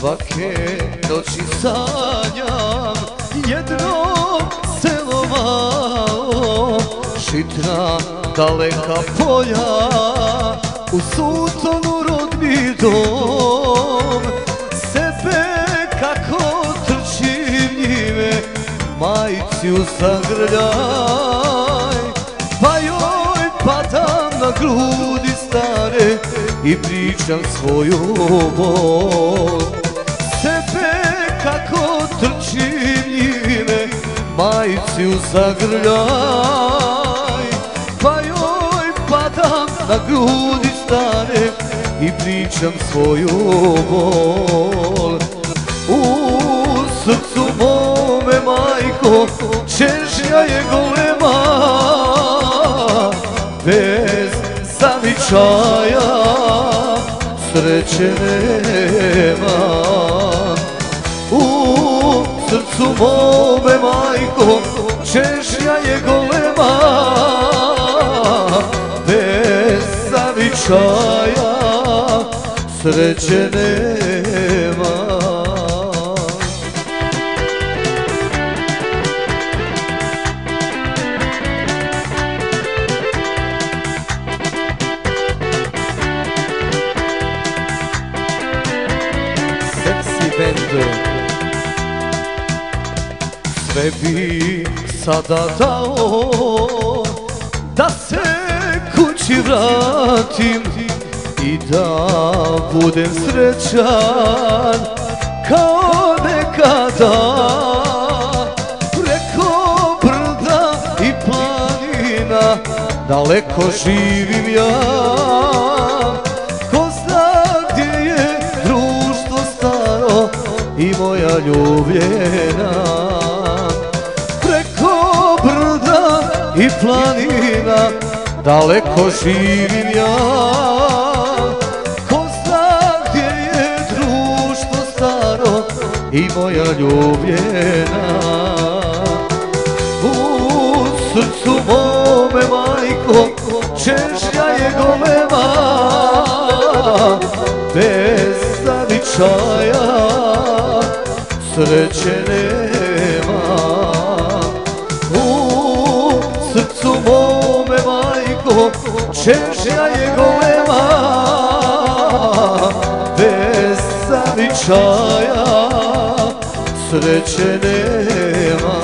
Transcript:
svake noći sanjam jedno selo malo, šitra daleka polja, u sutonu rodni dom. Sebe kako trčim njime, majci u zagrljaj, pa joj padam na grudi stare i pričam svoju bol. Sebe kako trčim njime, majci u zagrljaj, pa joj padam na grudi stare i pričam svoju bol. U srcu mome, majko, čežnja je golema, bez zavičaja sreće nema. U srcu mome, majko, čežnja je golema, bez zavičaja sreće nema. Sve bi sada dao da se kući vratim i da budem srećan kao nekada. Preko brda i planina daleko živim ja, ko zna gdje je društvo staro i moja ljubljena. Preko brda i planina daleko živim ja, ko zna gdje je društvo staro i moja ljubljena. U srcu mome, majko, čežnja je golema, bez zavičaja sreće nema. U srcu mome, majko, čežnja je golema, bez zavičaja sreće nema.